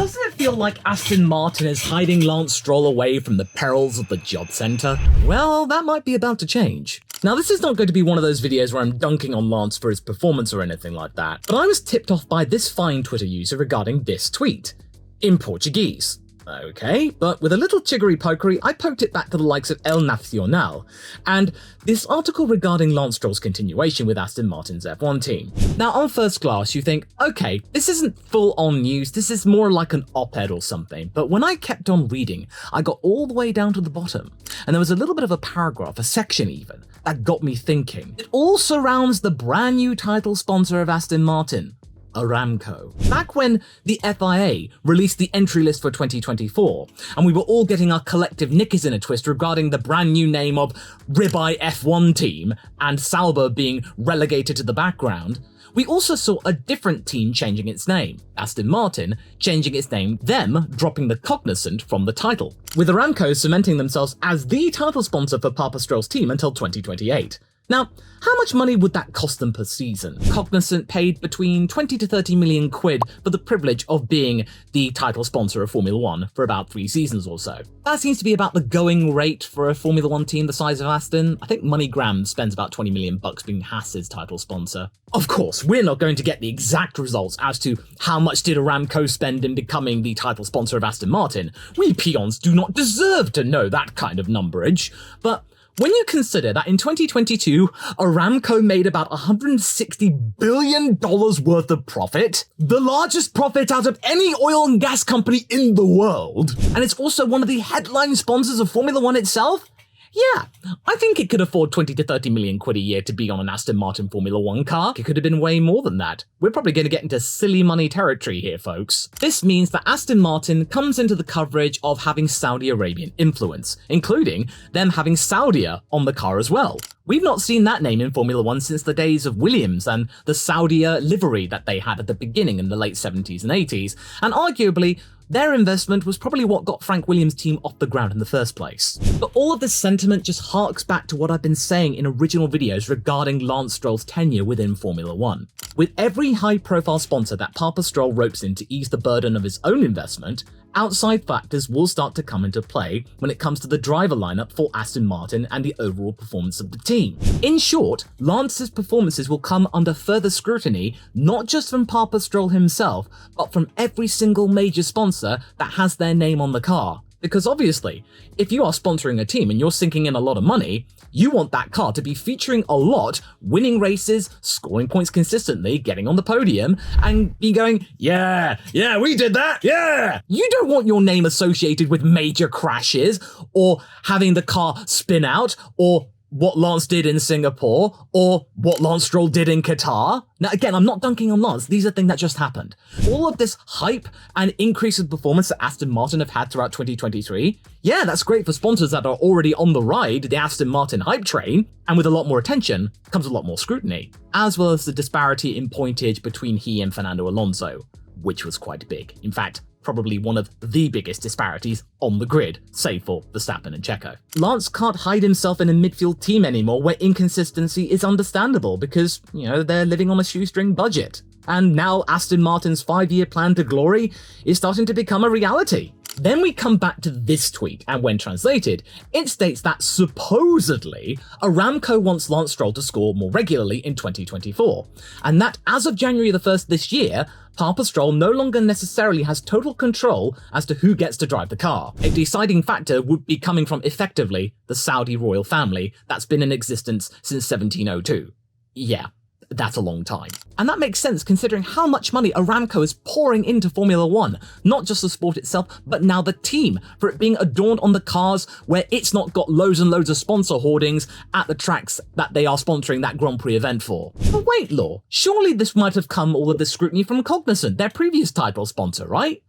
Doesn't it feel like Aston Martin is hiding Lance Stroll away from the perils of the job centre? Well, that might be about to change. Now, this is not going to be one of those videos where I'm dunking on Lance for his performance or anything like that, but I was tipped off by this fine Twitter user regarding this tweet. In Portuguese. Okay, but with a little chiggery-pokery, I poked it back to the likes of El Nacional, and this article regarding Lance Stroll's continuation with Aston Martin's F1 team. Now, on first glance, you think, okay, this isn't full-on news, this is more like an op-ed or something, but when I kept on reading, I got all the way down to the bottom, and there was a little bit of a paragraph, a section even, that got me thinking. It all surrounds the brand new title sponsor of Aston Martin, Aramco. Back when the FIA released the entry list for 2024, and we were all getting our collective knickers in a twist regarding the brand new name of Ribeye F1 team and Sauber being relegated to the background, we also saw a different team changing its name, Aston Martin changing its name, them dropping the cognizant from the title, with Aramco cementing themselves as the title sponsor for Papa Stroll's team until 2028. Now, how much money would that cost them per season? Cognizant paid between 20 to 30 million quid for the privilege of being the title sponsor of Formula 1 for about 3 seasons or so. That seems to be about the going rate for a Formula 1 team the size of Aston. I think MoneyGram spends about 20 million bucks being Haas's title sponsor. Of course, we're not going to get the exact results as to how much did Aramco spend in becoming the title sponsor of Aston Martin. We peons do not deserve to know that kind of numberage, but when you consider that in 2022, Aramco made about $160 billion worth of profit, the largest profit out of any oil and gas company in the world, and it's also one of the headline sponsors of Formula 1 itself, yeah, I think it could afford 20 to 30 million quid a year to be on an Aston Martin Formula 1 car. It could have been way more than that. We're probably going to get into silly money territory here, folks. This means that Aston Martin comes into the coverage of having Saudi Arabian influence, including them having Saudia on the car as well. We've not seen that name in Formula 1 since the days of Williams and the Saudia livery that they had at the beginning in the late 70s and 80s, and arguably, their investment was probably what got Frank Williams' team off the ground in the first place. But all of this sentiment just harks back to what I've been saying in original videos regarding Lance Stroll's tenure within Formula 1. With every high-profile sponsor that Papa Stroll ropes in to ease the burden of his own investment, outside factors will start to come into play when it comes to the driver lineup for Aston Martin and the overall performance of the team. In short, Lance's performances will come under further scrutiny, not just from Papa Stroll himself, but from every single major sponsor that has their name on the car. Because obviously, if you are sponsoring a team and you're sinking in a lot of money, you want that car to be featuring a lot, winning races, scoring points consistently, getting on the podium, and be going, yeah, we did that, yeah! You don't want your name associated with major crashes, or having the car spin out, or what Lance did in Singapore, or what Lance Stroll did in Qatar. Now again, I'm not dunking on Lance, these are things that just happened. All of this hype and increase in performance that Aston Martin have had throughout 2023, yeah, that's great for sponsors that are already on the ride, the Aston Martin hype train, and with a lot more attention comes a lot more scrutiny, as well as the disparity in pointage between he and Fernando Alonso, which was quite big. In fact, probably one of the biggest disparities on the grid, save for Verstappen and Checo. Lance can't hide himself in a midfield team anymore where inconsistency is understandable because, they're living on a shoestring budget. And now Aston Martin's 5-year plan to glory is starting to become a reality. Then we come back to this tweet, and when translated, it states that supposedly Aramco wants Lance Stroll to score more regularly in 2024, and that as of January the 1st this year, Papa Stroll no longer necessarily has total control as to who gets to drive the car. A deciding factor would be coming from effectively the Saudi royal family that's been in existence since 1702. Yeah. That's a long time. And that makes sense considering how much money Aramco is pouring into Formula 1, not just the sport itself, but now the team, for it being adorned on the cars where it's not got loads and loads of sponsor hoardings at the tracks that they are sponsoring that Grand Prix event for. But wait, Law, surely this might have come all of this scrutiny from Cognizant, their previous title sponsor, right?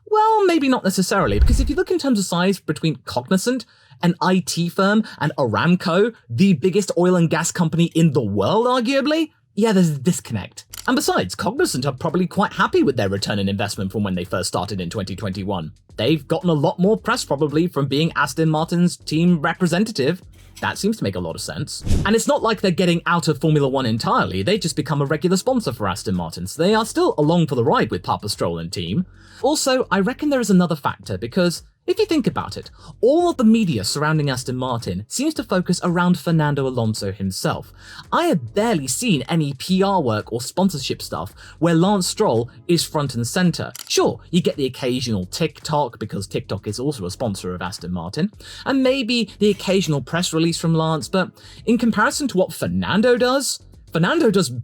Well, maybe not necessarily, because if you look in terms of size between Cognizant, an IT firm, and Aramco, the biggest oil and gas company in the world, arguably, yeah, there's a disconnect. And besides, Cognizant are probably quite happy with their return on investment from when they first started in 2021. They've gotten a lot more press probably from being Aston Martin's team representative. That seems to make a lot of sense. And it's not like they're getting out of Formula 1 entirely, they just become a regular sponsor for Aston Martin, so they are still along for the ride with Papa Stroll and team. Also, I reckon there is another factor, because if you think about it, all of the media surrounding Aston Martin seems to focus around Fernando Alonso himself. I have barely seen any PR work or sponsorship stuff where Lance Stroll is front and center. Sure, you get the occasional TikTok, because TikTok is also a sponsor of Aston Martin, and maybe the occasional press release from Lance, but in comparison to what Fernando does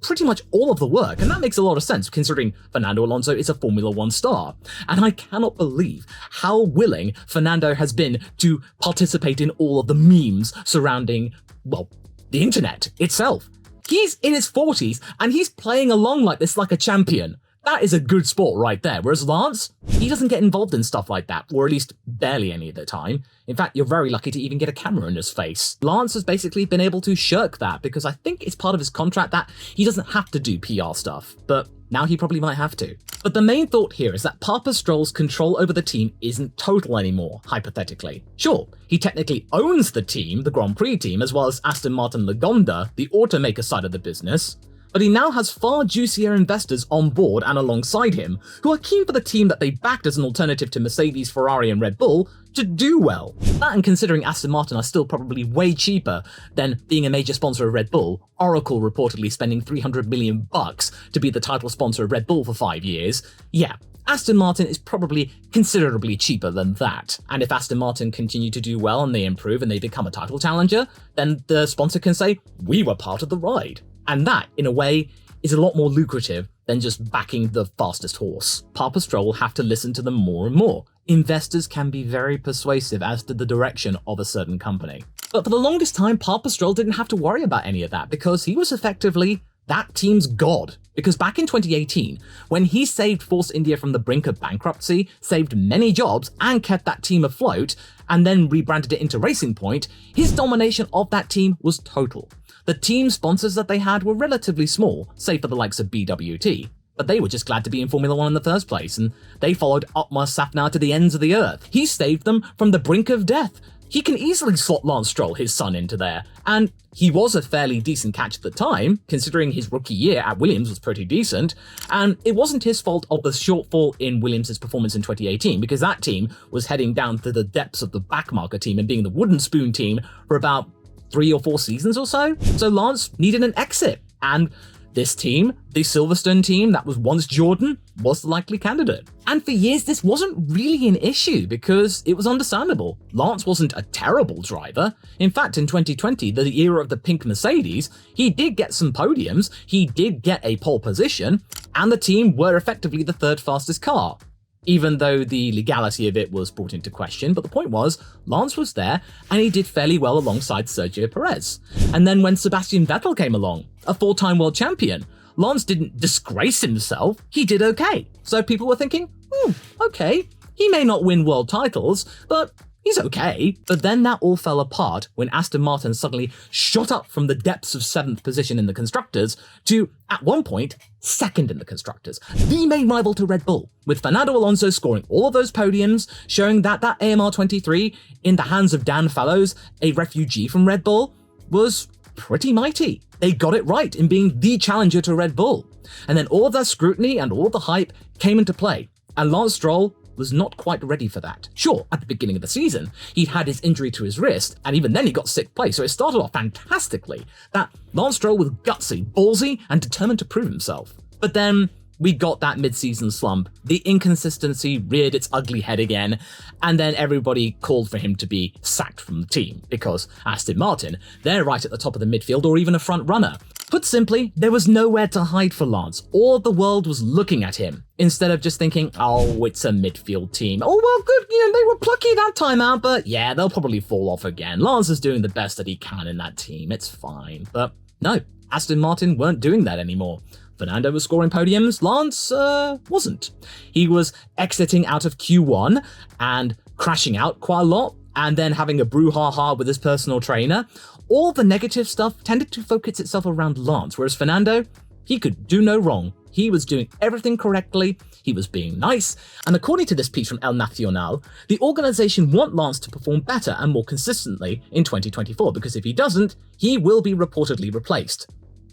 pretty much all of the work, and that makes a lot of sense considering Fernando Alonso is a Formula 1 star. And I cannot believe how willing Fernando has been to participate in all of the memes surrounding, well, the internet itself. He's in his 40s and he's playing along like this like a champion. That is a good sport right there. Whereas Lance, he doesn't get involved in stuff like that, or at least barely any of the time. In fact, you're very lucky to even get a camera in his face. Lance has basically been able to shirk that because I think it's part of his contract that he doesn't have to do PR stuff, but now he probably might have to. But the main thought here is that Papa Stroll's control over the team isn't total anymore, hypothetically. Sure, he technically owns the team, the Grand Prix team, as well as Aston Martin Lagonda, the automaker side of the business, but he now has far juicier investors on board and alongside him, who are keen for the team that they backed as an alternative to Mercedes, Ferrari and Red Bull to do well. That, and considering Aston Martin are still probably way cheaper than being a major sponsor of Red Bull, Oracle reportedly spending $300 million to be the title sponsor of Red Bull for 5 years, yeah, Aston Martin is probably considerably cheaper than that. And if Aston Martin continue to do well and they improve and they become a title challenger, then the sponsor can say, we were part of the ride. And that, in a way, is a lot more lucrative than just backing the fastest horse. Papa Stroll will have to listen to them more and more. Investors can be very persuasive as to the direction of a certain company. But for the longest time, Papa Stroll didn't have to worry about any of that because he was effectively that team's god. Because back in 2018, when he saved Force India from the brink of bankruptcy, saved many jobs, and kept that team afloat, and then rebranded it into Racing Point, his domination of that team was total. The team sponsors that they had were relatively small, save for the likes of BWT, but they were just glad to be in Formula 1 in the first place, and they followed Otmar Safnauer to the ends of the earth. He saved them from the brink of death. He can easily slot Lance Stroll, his son, into there, and he was a fairly decent catch at the time, considering his rookie year at Williams was pretty decent, and it wasn't his fault of the shortfall in Williams' performance in 2018, because that team was heading down to the depths of the backmarker team and being the wooden spoon team for about 3 or 4 seasons or so. So Lance needed an exit, and this team, the Silverstone team that was once Jordan, was the likely candidate. And for years, this wasn't really an issue because it was understandable. Lance wasn't a terrible driver. In fact, in 2020, the era of the pink Mercedes, he did get some podiums, he did get a pole position, and the team were effectively the 3rd fastest car, even though the legality of it was brought into question. But the point was, Lance was there, and he did fairly well alongside Sergio Perez. And then when Sebastian Vettel came along, a 4-time world champion, Lance didn't disgrace himself, he did okay. So people were thinking, okay, he may not win world titles, but he's okay. But then that all fell apart when Aston Martin suddenly shot up from the depths of 7th position in the Constructors to, at one point, 2nd in the Constructors, the main rival to Red Bull, with Fernando Alonso scoring all of those podiums, showing that that AMR 23, in the hands of Dan Fallows, a refugee from Red Bull, was pretty mighty. They got it right in being the challenger to Red Bull. And then all of that scrutiny and all of the hype came into play, and Lance Stroll was not quite ready for that. Sure, at the beginning of the season, he'd had his injury to his wrist, and even then he got 6th place, so it started off fantastically. That Lance Stroll was gutsy, ballsy, and determined to prove himself. But then we got that mid-season slump. The inconsistency reared its ugly head again, and then everybody called for him to be sacked from the team, because Aston Martin, they're right at the top of the midfield or even a front runner. Put simply, there was nowhere to hide for Lance. All of the world was looking at him, instead of just thinking, oh, it's a midfield team. Oh, well, good, they were plucky that time out, but yeah, they'll probably fall off again. Lance is doing the best that he can in that team, it's fine. But no, Aston Martin weren't doing that anymore. Fernando was scoring podiums, Lance wasn't. He was exiting out of Q1 and crashing out quite a lot, and then having a brouhaha with his personal trainer. All the negative stuff tended to focus itself around Lance, whereas Fernando, He could do no wrong. He was doing everything correctly, he was being nice, and according to this piece from El Nacional, the organization want Lance to perform better and more consistently in 2024, because if he doesn't, he will be reportedly replaced.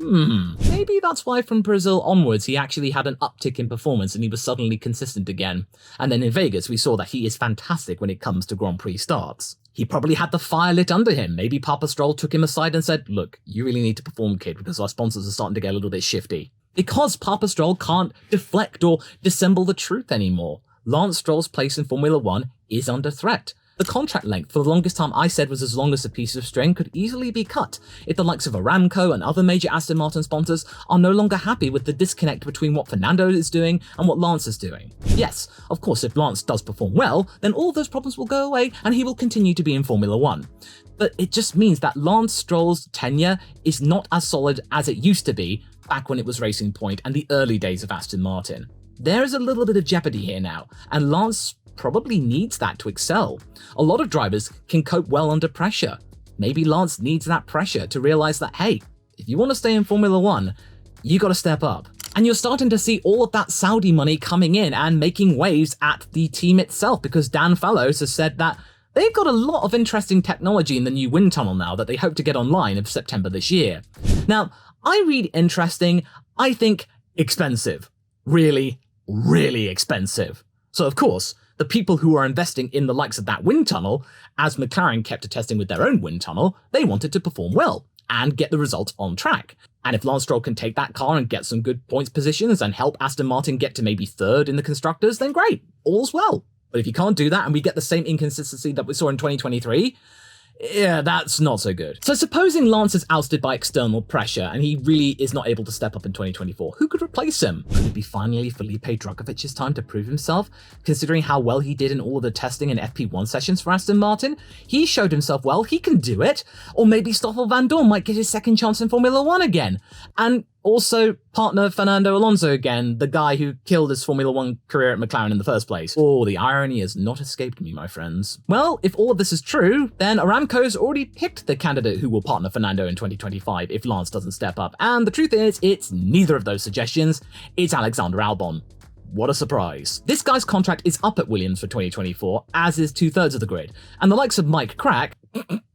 Maybe that's why from Brazil onwards he actually had an uptick in performance and he was suddenly consistent again. And then in Vegas we saw that he is fantastic when it comes to Grand Prix starts. He probably had the fire lit under him. Maybe Papa Stroll took him aside and said, look, you really need to perform, kid, because our sponsors are starting to get a little bit shifty. Because Papa Stroll can't deflect or dissemble the truth anymore. Lance Stroll's place in Formula 1 is under threat. The contract length for the longest time I said was as long as a piece of string could easily be cut if the likes of Aramco and other major Aston Martin sponsors are no longer happy with the disconnect between what Fernando is doing and what Lance is doing. Yes, of course, if Lance does perform well, then all those problems will go away and he will continue to be in Formula 1. But it just means that Lance Stroll's tenure is not as solid as it used to be back when it was Racing Point and the early days of Aston Martin. There is a little bit of jeopardy here now, and Lance probably needs that to excel. A lot of drivers can cope well under pressure. Maybe Lance needs that pressure to realize that, hey, if you want to stay in Formula 1, you got to step up. And you're starting to see all of that Saudi money coming in and making waves at the team itself, because Dan Fallows has said that they've got a lot of interesting technology in the new wind tunnel now that they hope to get online in September this year. Now, I read interesting, I think expensive. Really, really expensive. So of course, the people who are investing in the likes of that wind tunnel, as McLaren kept attesting with their own wind tunnel, they wanted to perform well and get the results on track. And if Lance Stroll can take that car and get some good points positions and help Aston Martin get to maybe third in the constructors, then great, all's well. But if you can't do that and we get the same inconsistency that we saw in 2023, yeah, that's not so good. So supposing Lance is ousted by external pressure and he really is not able to step up in 2024, who could replace him? Could it be finally Felipe Drugović's time to prove himself, considering how well he did in all of the testing and FP1 sessions for Aston Martin? He showed himself well, he can do it. Or maybe Stoffel Vandoorne might get his second chance in Formula 1 again. And also partner Fernando Alonso again, the guy who killed his Formula 1 career at McLaren in the first place. Oh, the irony has not escaped me, my friends. Well, if all of this is true, then Aramco's already picked the candidate who will partner Fernando in 2025 if Lance doesn't step up. And the truth is, it's neither of those suggestions. It's Alexander Albon. What a surprise. This guy's contract is up at Williams for 2024, as is 2/3 of the grid. And the likes of Mike Crack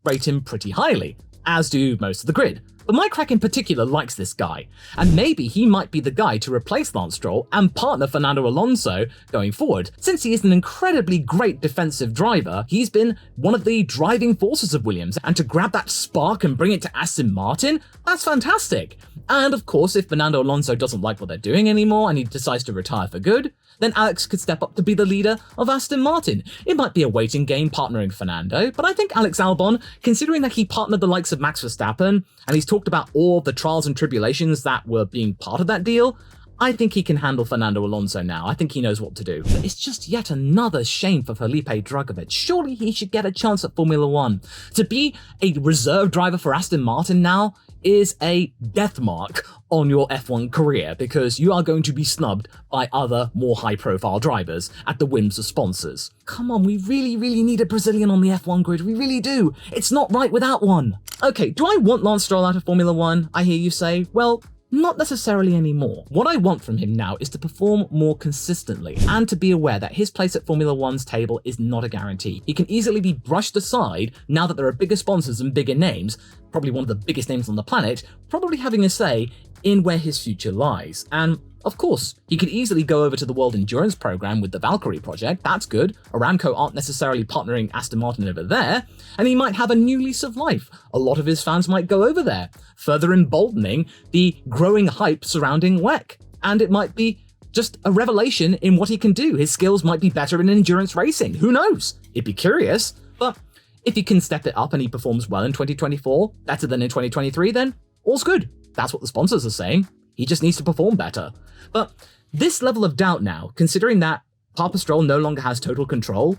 rate him pretty highly, as do most of the grid. But Mike Crack in particular likes this guy, and maybe he might be the guy to replace Lance Stroll and partner Fernando Alonso going forward. Since he is an incredibly great defensive driver, he's been one of the driving forces of Williams, and to grab that spark and bring it to Aston Martin, that's fantastic. And of course, if Fernando Alonso doesn't like what they're doing anymore and he decides to retire for good, then Alex could step up to be the leader of Aston Martin. It might be a waiting game partnering Fernando, but I think Alex Albon, considering that he partnered the likes of Max Verstappen, and he's talked about all the trials and tribulations that were being part of that deal, I think he can handle Fernando Alonso now. I think he knows what to do. But it's just yet another shame for Felipe Drugovich. Surely he should get a chance at Formula 1. To be a reserve driver for Aston Martin now is a death mark on your F1 career, because you are going to be snubbed by other more high-profile drivers at the whims of sponsors. Come on, we really, really need a Brazilian on the F1 grid. We really do. It's not right without one. Okay, do I want Lance Stroll out of Formula 1? I hear you say. Well, not necessarily anymore. What I want from him now is to perform more consistently and to be aware that his place at Formula 1's table is not a guarantee. He can easily be brushed aside now that there are bigger sponsors and bigger names, probably one of the biggest names on the planet, probably having a say in where his future lies. And of course, he could easily go over to the World Endurance Program with the Valkyrie project. That's good. Aramco aren't necessarily partnering Aston Martin over there, and he might have a new lease of life. A lot of his fans might go over there, further emboldening the growing hype surrounding WEC. And it might be just a revelation in what he can do. His skills might be better in endurance racing. Who knows? It'd be curious, but if he can step it up and he performs well in 2024, better than in 2023, then all's good. That's what the sponsors are saying. He just needs to perform better. But this level of doubt now, considering that Papa Stroll no longer has total control,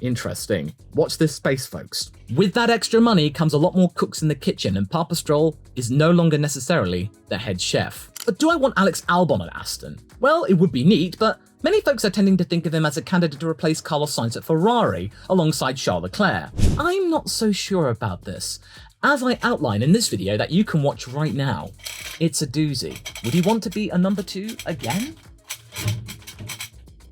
interesting. Watch this space, folks. With that extra money comes a lot more cooks in the kitchen, and Papa Stroll is no longer necessarily the head chef. But do I want Alex Albon at Aston? Well, it would be neat, but many folks are tending to think of him as a candidate to replace Carlos Sainz at Ferrari, alongside Charles Leclerc. I'm not so sure about this, as I outline in this video that you can watch right now. It's a doozy. Would he want to be a number 2 again?